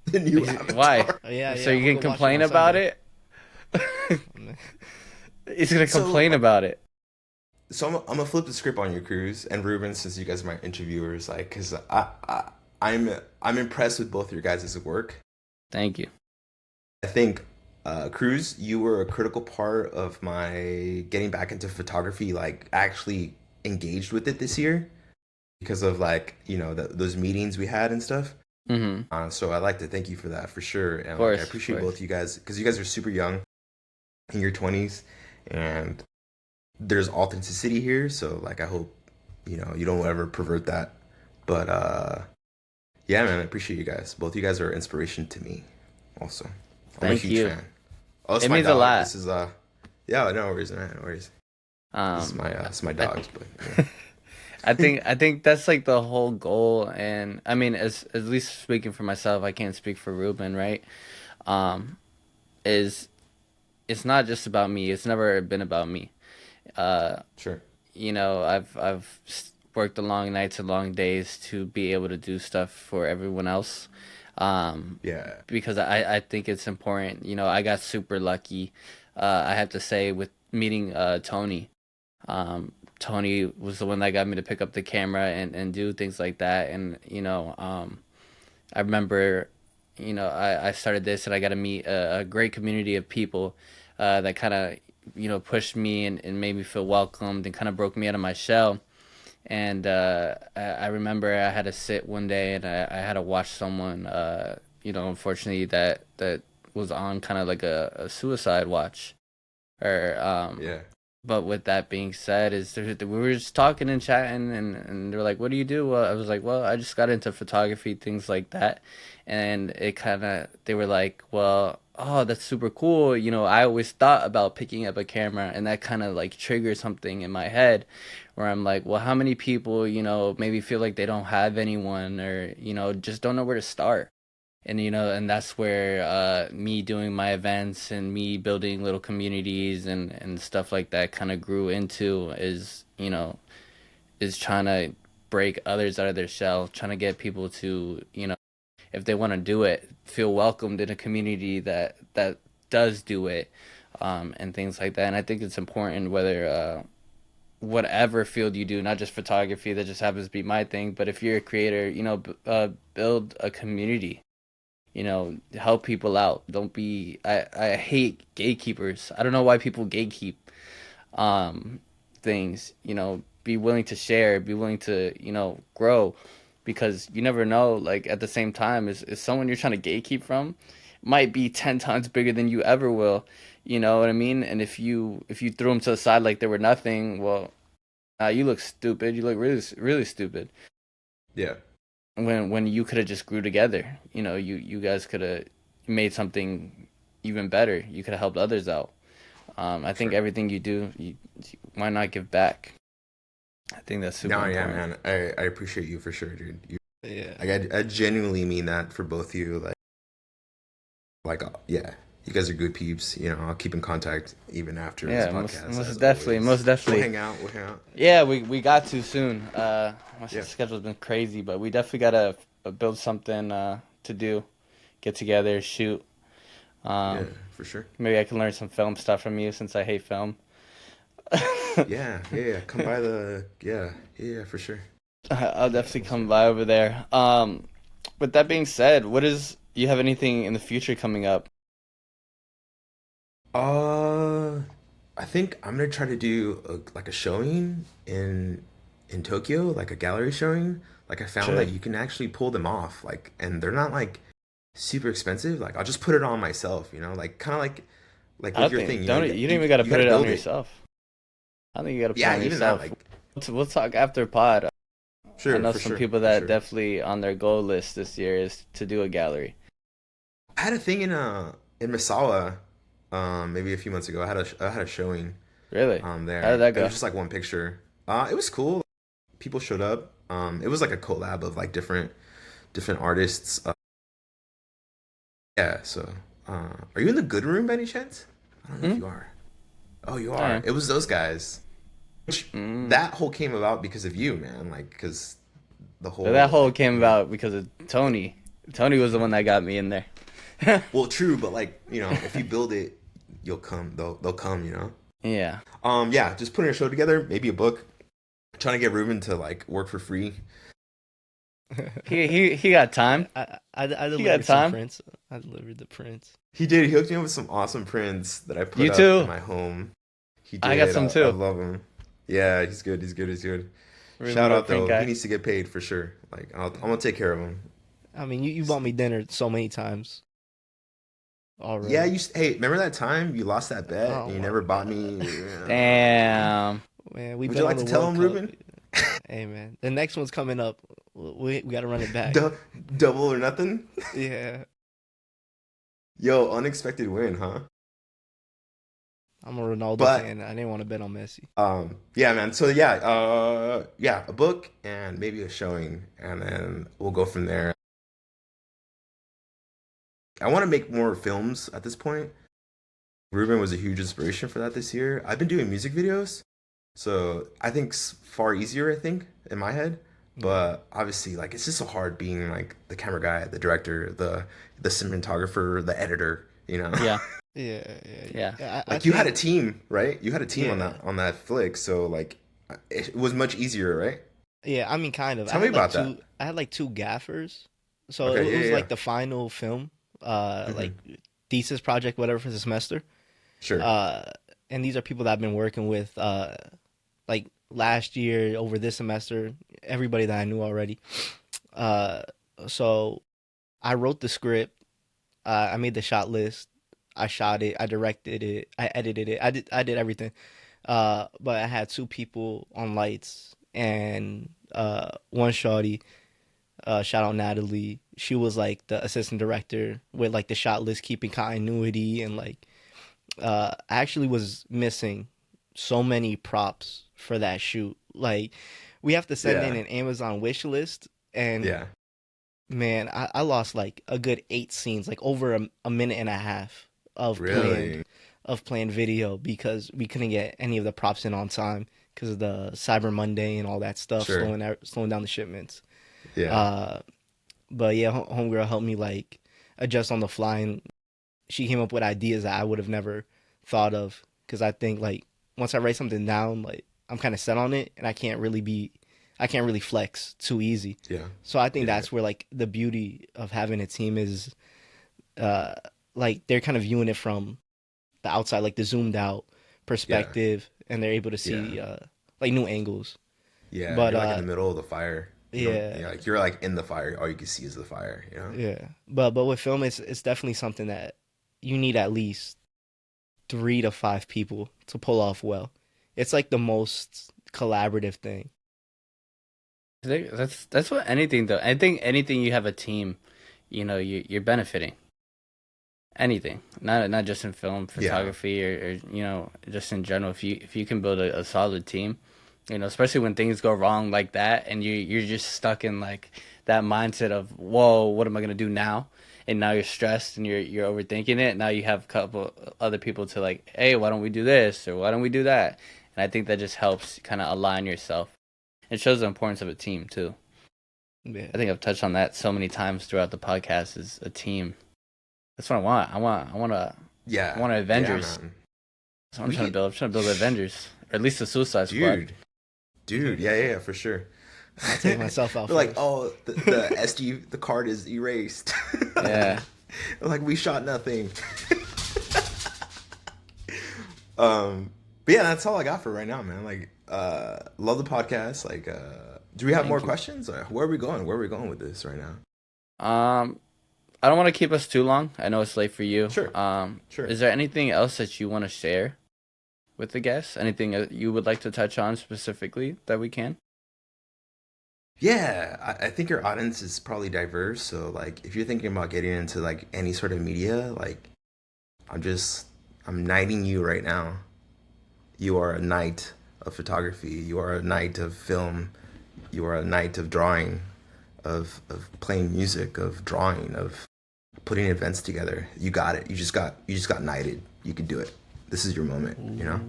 the new Why? Avatar. Yeah, So yeah. I'm you gonna can go watch it complain on about Sunday. it? He's gonna So, complain about it. I'm gonna flip the script on you, Cruz and Ruben, since you guys are my interviewers. Like, cause I'm impressed with both your guys' work. Thank you. I think, Cruz, you were a critical part of my getting back into photography. Like, actually engaged with it this year because of like those meetings we had and stuff. Mm-hmm. So I'd like to thank you for that for sure, and like I Of appreciate both course. of you guys because you guys are super young in your 20s, and there's authenticity here. So like I hope you don't ever pervert that. But yeah, man, I appreciate you guys. Both you guys are inspiration to me. Also, I'm a Thank huge you. fan. Oh, that's It my means a dog. lot. This is yeah, no worries, man, no worries. Um, This is my I, dogs, but yeah. I think that's like the whole goal, and I mean, as at least speaking for myself, I can't speak for Ruben, right? Um, is it's not just about me. It's never been about me. Uh, Sure. I've worked the long nights and long days to be able to do stuff for everyone else. Um, Yeah. because I think it's important. You know, I got super lucky. I have to say with meeting Tony. Tony was the one that got me to pick up the camera and do things like that. And I remember, I started this and I got to meet a great community of people that kind of pushed me and made me feel welcomed and kind of broke me out of my shell. And I remember I had to sit one day and I had to watch someone, unfortunately that was on kind of like a suicide watch or Yeah. but with that being said, we were just talking and chatting, and they're like, "What do you do?" Well, I was like, "Well, I just got into photography, things like that," and they were like, "Well, oh, that's super cool." You know, I always thought about picking up a camera, and that kind of like triggered something in my head, where I'm like, "Well, how many people, maybe feel like they don't have anyone, or just don't know where to start." And that's where me doing my events and me building little communities and stuff like that kind of grew into is trying to break others out of their shell, trying to get people to if they want to do it, feel welcomed in a community that does do it, and things like that. And I think it's important whether whatever field you do, not just photography that just happens to be my thing, but if you're a creator, build a community, help people out. Don't be I hate gatekeepers. I don't know why people gatekeep um things. Be willing to share, be willing to, grow, because you never know, like at the same time is someone you're trying to gatekeep from might be 10 times bigger than you ever will. You know what I mean? And if you threw them to the side like they were nothing, well, you look stupid. You look really really stupid Yeah. when you could have just grew together. You guys could have made something even better. You could have helped others out. I think Sure. everything you do, why not give back? I think that's super No, yeah, important. man. I appreciate you for sure, dude. Yeah. Like I genuinely mean that for both of you. Yeah, you guys are good peeps. You know, I'll keep in contact even after this Yeah, podcast, most as definitely, always. most We'll definitely. hang out. We'll hang out. Yeah, we got to soon. My Yeah, schedule's been crazy, but we definitely gotta build something to do, get together, shoot. yeah, Um, for sure. Maybe I can learn some film stuff from you since I hate film. Yeah, yeah, yeah. Come by the. Yeah, yeah, for sure. I'll Yeah, definitely most come definitely. by over there. With that being said, what is you have anything in the future coming up? Uh, I think I'm gonna try to do like a showing in Tokyo, like a gallery showing. Like I found that Shit. you can actually pull them off, like, and they're not like super expensive. Like I'll just put it on myself, you know, like kind of like I with don't your thing, think you know, don't you don't even gotta you put got to it on build it. yourself. I think you gotta put it Yeah, on even that, yourself. like, We'll talk after pod. I sure, know for some sure, people for that sure. definitely on their goal list this year is to do a gallery. I had a thing in Misawa, maybe a few months ago. I had a showing Really? How did there. that It was go? just like one picture. It was cool. People showed up. It was like a collab of like different artists. Yeah. So, are you in the good room by any chance? I don't know if Hmm? you are. Oh, you I are. am. It was those guys. Which Mm. that whole came about because of you, man. Like, because the But that whole whole like, came you know. about because of Tony. Tony was the one that got me in there. Well, true, but like, you know, if you build it, you'll come. They'll come. You know. Yeah. Yeah, just putting a show together, maybe a book. Trying to get Ruben to like work for free. He got time. I He got delivered some time. prints. I delivered the prints. He did. He hooked me up with some awesome prints that I put You up in too. my home. He I got did. some I too. love him. Yeah, he's good. He's good. He's good. Ruben Shout the out print though. He guy. needs to get paid for sure. Like I'm gonna take care of him. I mean, you bought me dinner so many times Yeah, already. hey, remember that time you lost that bet Oh and you my never bought god, me? Damn. man, we Would you bet like on to the tell World him, Cup. Ruben? Hey man, the next one's coming up. We got to run it back. Du- Double or nothing? Yeah, Yo, unexpected win, huh? I'm a Ronaldo But fan. I didn't want to bet on Messi. yeah, man. So yeah, yeah, a book and maybe a showing, and then we'll go from there. I want to make more films at this point. Ruben was a huge inspiration for that this year. I've been doing music videos, so I think it's far easier, I think, in my head. Yeah, But obviously, like it's just so hard being like the camera guy, the director, the cinematographer, the editor, you know? Yeah. yeah, yeah, Yeah. yeah. I Like you had a think team, right? You had a team yeah, on that flick, so like it was much easier, right? yeah. I mean, kind of. Tell me about that. I had like two gaffers, so Okay, it yeah, was yeah, yeah. like the final film, Hmm. like thesis project, whatever for the semester. Sure. Uh, and these are people that I've been working with, like last year over this semester. Everybody that I knew already. Uh, so I wrote the script. I made the shot list. I shot it. I directed it. I edited it. I did everything. But I had two people on lights and one shawty. Shout out Natalie. She was like the assistant director with like the shot list, keeping continuity and like I actually was missing so many props for that shoot. Like we have to send in Yeah. an Amazon wish list and Yeah. man, I lost like a good 8 scenes, like over a minute and a half of Really? planned video because we couldn't get any of the props in on time because of the Cyber Monday and all that stuff Sure. slowing down the shipments. Yeah. Uh, but yeah, homegirl helped me like adjust on the fly, and she came up with ideas that I would have never thought of because I think like once I write something down, like I'm kind of set on it, and I can't really flex too easy. Yeah. So I think Yeah. that's where like the beauty of having a team is, uh, like they're kind of viewing it from the outside, like the zoomed out Yeah. perspective, and they're able to Yeah. see like new angles. Yeah. But You're like in the middle of the fire. You don't, yeah, like you're like in the fire. All you can see is the fire, you know? yeah. But with film, it's definitely something that you need at least 3 to 5 people to pull off well. It's like the most collaborative thing. I think that's what anything though. I think anything you have a team, you're benefiting. Anything, not just in film Yeah. photography or just in general. If you can build a solid team, You know, especially when things go wrong like that, and you're just stuck in like that mindset of, whoa, what am I gonna do now? And now you're stressed and you're overthinking it. Now you have a couple other people to like, hey, why don't we do this or why don't we do that? And I think that just helps kind of align yourself. It shows the importance of a team too. Yeah. I think I've touched on that so many times throughout the podcast. Is a team. That's what I want. I want an Avengers. Man. That's what I'm trying to build. I'm trying to build Avengers, or at least the Suicide Squad. Dude, yeah, for sure. I'll take myself out. They're like, oh, the SD, the card is erased. Yeah. Like, we shot nothing. But yeah, that's all I got for right now, man. Like, love the podcast. Like, do we have more questions? Where are we going? Where are we going with this right now? I don't want to keep us too long. I know it's late for you. Sure. Sure. Is there anything else that you want to share with the guests? Anything you would like to touch on specifically that we can? Yeah, I think your audience is probably diverse. So, like, if you're thinking about getting into like any sort of media, like, I'm knighting you right now. You are a knight of photography. You are a knight of film. You are a knight of drawing, of playing music, of drawing, of putting events together. You got it. You just got knighted. You can do it. This is your moment. You know.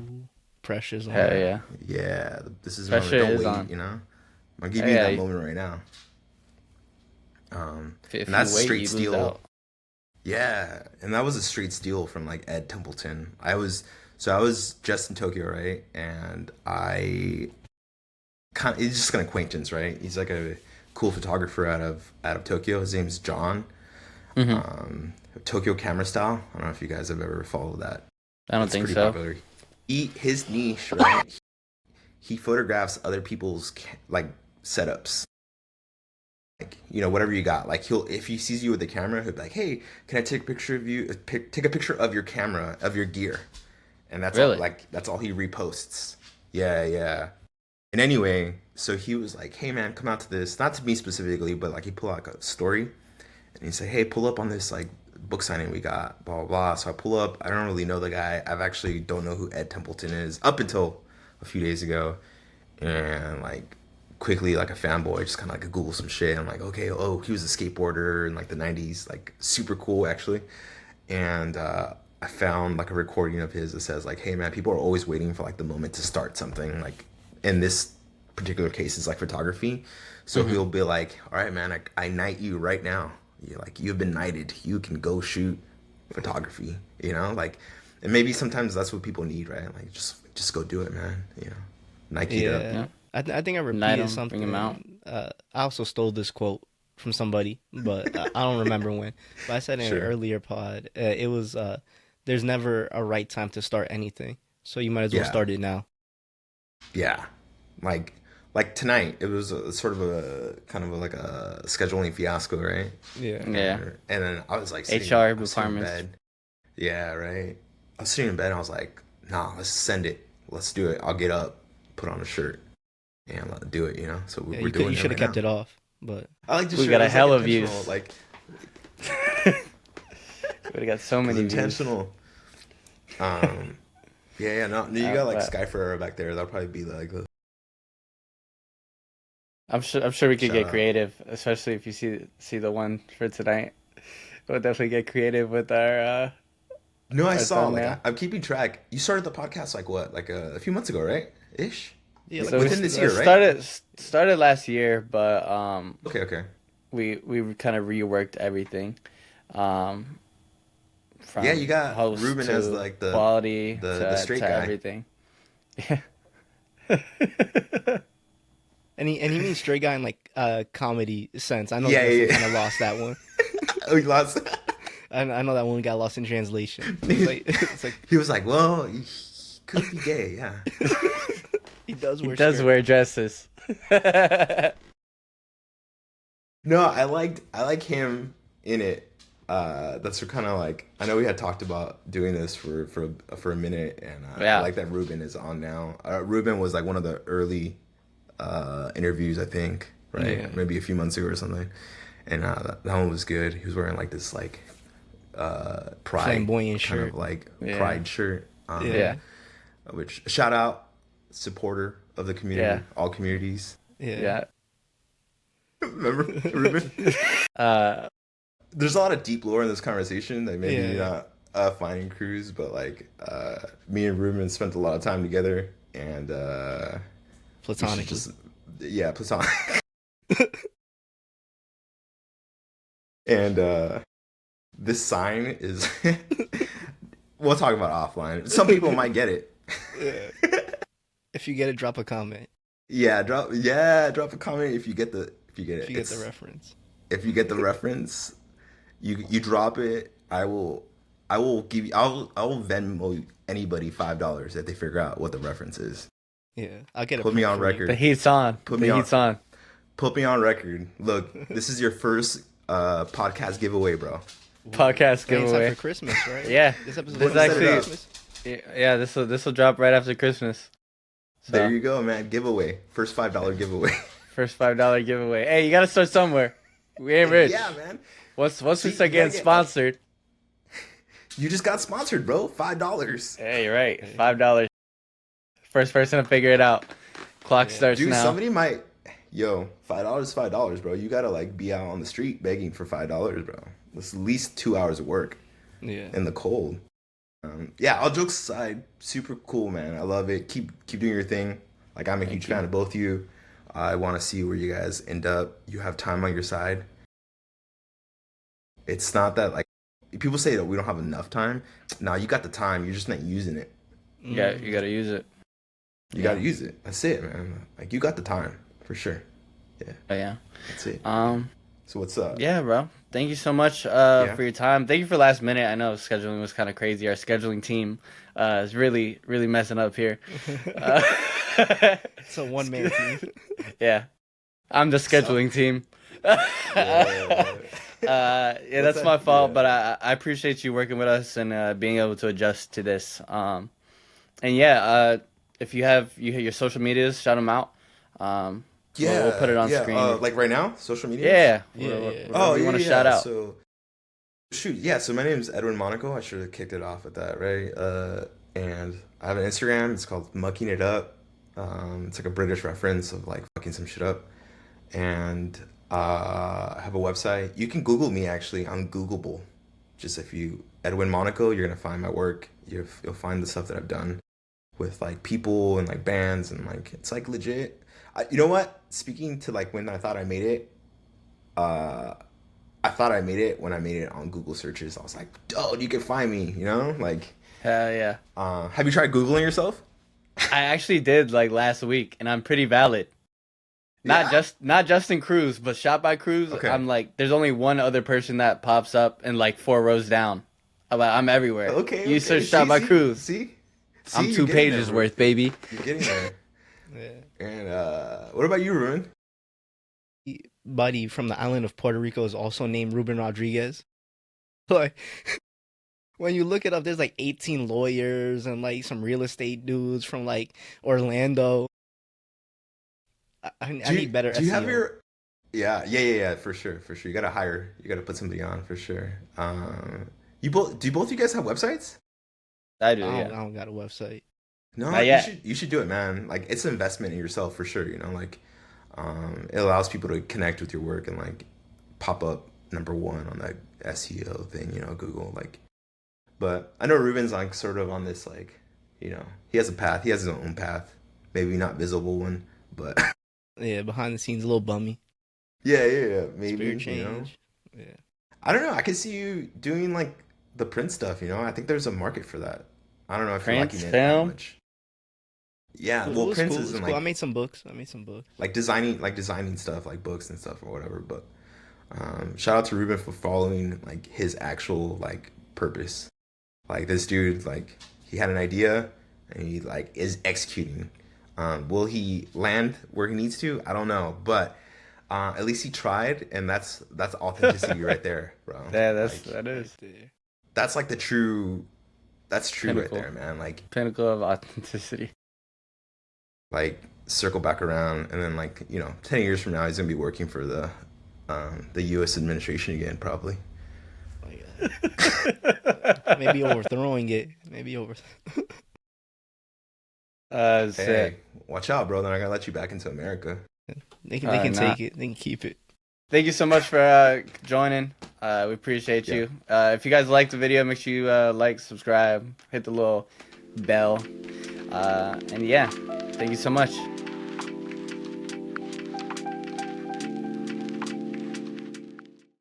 Pressure's on. Hell yeah. Yeah. This is Pressure your moment. is Don't wait. on. You know. I'm gonna give you that moment right now. If and that's you wait, straight you lose steal. out. Yeah, and that was a straight steal from like Ed Templeton. I was just in Tokyo, right? And he's just an acquaintance, right? He's like a cool photographer out of Tokyo. His name's John. Mm-hmm. Tokyo Camera Style. I don't know if you guys have ever followed that. I don't think so. Popular. His niche, right? He photographs other people's like setups. Like, you know, whatever you got. Like, if he sees you with the camera, he'll be like, "Hey, can I take a picture of you? Take a picture of your camera, of your gear." And that's really? all, like, that's all he reposts. Yeah. And anyway, so he was like, "Hey man, come out to this." Not to me specifically, but like he pulled out like a story, and he said, "Hey, pull up on this like book signing we got." Blah blah blah. So I pull up. I don't really know the guy. I've actually don't know who Ed Templeton is up until a few days ago, and like quickly like a fanboy just kind of like Google some shit. I'm like, okay, oh, he was a skateboarder in like the 90s, like super cool actually. And I found like a recording of his that says like, "Hey man, people are always waiting for like the moment to start something." Like in this particular case, it's like photography. So he'll be like, "All right, man, I knight you right now. You've been knighted. You can go shoot photography." You know, like, and maybe sometimes that's what people need, right? Like just go do it, man. You know, Nike it up. Yeah. I think I repeated something. Bring him out. I also stole this quote from somebody, but I don't remember when. But I said in an earlier pod, it was, "There's never a right time to start anything, so you might as well start it now." Yeah, like tonight, it was sort of a kind of like a scheduling fiasco, right? Yeah. And then I was like, HR requirements. Yeah, right. I was sitting in bed and I was like, "Nah, let's send it. Let's do it. I'll get up, put on a shirt, and do it." You know. So we're doing it. You should have kept it off, but I like the we shirt. got a hell of views. Like we got so many intentional. Yeah. No, you got like Skyfarer back there. That'll probably be like the. I'm sure we could get creative, especially if you see the one for tonight. We'll definitely get creative with our. No, I saw. Like, I'm keeping track. You started the podcast like what, like a few months ago, right? Ish. Yeah, like so within this year, right? Started last year, but Okay. We kind of reworked everything. From you got Ruben as like the quality, the straight guy, everything. Yeah. And he means straight guy in like comedy sense. I know kind of lost that one. Oh, he lost. I know that one got lost in translation. It's like he was like, "Well, he could be gay, yeah." He does wear dresses. No, I like him in it. That's kind of like, I know we had talked about doing this for a minute, and I like that Ruben is on now. Ruben was like one of the early interviews, I think, right? Yeah. Maybe a few months ago or something. And that one was good. He was wearing like this like pride flamboyant kind of like pride shirt. Yeah. Which shout out supporter of the community, all communities. Yeah. Remember, Ruben? There's a lot of deep lore in this conversation that maybe you're not finding, Cruz, but like me and Ruben spent a lot of time together, and Platonically. platonic. And this sign is we'll talk about offline. Some people might get it. Yeah. If you get it, drop a comment. Drop a comment if you get it. If you get the reference. If you get the reference, you drop it. I will give you. I will Venmo anybody $5 if they figure out what the reference is. Yeah, I'll get it. Put me on record. The heat's on. Put me on record. Look, this is your first podcast giveaway, bro. Podcast giveaway for Christmas, right? Yeah, this episode is actually Christmas. Yeah, this will drop right after Christmas. So. There you go, man. Giveaway. First $5 giveaway. First $5 giveaway. Hey, you gotta start somewhere. We ain't rich. Yeah, man. Once we start getting sponsored. You just got sponsored, bro. $5. Hey, you're right. $5. First person to figure it out. Clock starts now. Somebody might. Yo, $5 is $5, bro. You gotta like be out on the street begging for $5, bro. That's at least 2 hours of work. Yeah. In the cold. All jokes aside, super cool, man. I love it. Keep doing your thing. Like, I'm a huge fan of both of you. I want to see where you guys end up. You have time on your side. It's not that, like, people say that we don't have enough time. No, you got the time. You're just not using it. Yeah, you got to use it. You got to use it. That's it, man. Like, you got the time, for sure. Yeah. Oh, yeah. That's it. So what's up? Yeah, bro. Thank you so much for your time. Thank you for last minute. I know scheduling was kind of crazy. Our scheduling team is really, really messing up here. It's a one-man team. Yeah. I'm the scheduling team. That's my fault, but I appreciate you working with us and being able to adjust to this. If you have your social medias, shout them out. We'll put it on screen. Like right now, social media. Yeah. You want to shout out? So, So my name is Edwin Monico. I should have kicked it off with that, right? And I have an Instagram. It's called Mucking It Up. It's like a British reference of like fucking some shit up. And I have a website. You can Google me actually. I'm Googleable. Just if you Edwin Monico, you're gonna find my work. You'll find the stuff that I've done with like people and like bands and like it's like legit. You know what? Speaking to like when I thought I made it, I thought I made it when I made it on Google searches. I was like, dude, you can find me, you know? Like, hell yeah. Have you tried Googling yourself? I actually did like last week, and I'm pretty valid. Not Justin Cruz, but Shot by Cruz. Okay. I'm like, there's only one other person that pops up in like 4 rows down. I'm everywhere. Okay. You search Shot by Cruz. See, I'm 2 pages worth, baby. You're getting there. Yeah. And what about you, Ruben? Buddy from the island of Puerto Rico is also named Ruben Rodriguez. Like, when you look it up, there's like 18 lawyers and like some real estate dudes from like Orlando. I need better SEO. Do you have your... Yeah, for sure. You gotta put somebody on for sure. Do both of you guys have websites? I do. I don't got a website. No, you should do it, man. Like, it's an investment in yourself for sure. You know, like, it allows people to connect with your work and like pop up number 1 on that SEO thing. You know, Google. Like, but I know Ruben's like sort of on this like, you know, he has a path. He has his own path. Maybe not visible one, but yeah, behind the scenes, a little bummy. Yeah. Maybe Spirit change. You know? Yeah. I don't know. I could see you doing like the print stuff. You know, I think there's a market for that. I don't know if you're liking it that much. Yeah, well, Prince isn't like... I made some books. Like designing stuff, like books and stuff or whatever. But shout out to Ruben for following like his actual like purpose. Like this dude, like he had an idea and he like is executing. Will he land where he needs to? I don't know, but at least he tried, and that's authenticity right there, bro. Yeah, that is. That's like the true. That's true Pinnacle. Right there, man. Like pinnacle of authenticity. Like circle back around, and then like 10 years from now, he's gonna be working for the U.S. administration again, probably. Maybe overthrowing it. Hey, watch out, bro. Then I gotta let you back into America. They can take it. They can keep it. Thank you so much for joining. We appreciate you. If you guys liked the video, make sure you like, subscribe, hit the little bell. And yeah, thank you so much.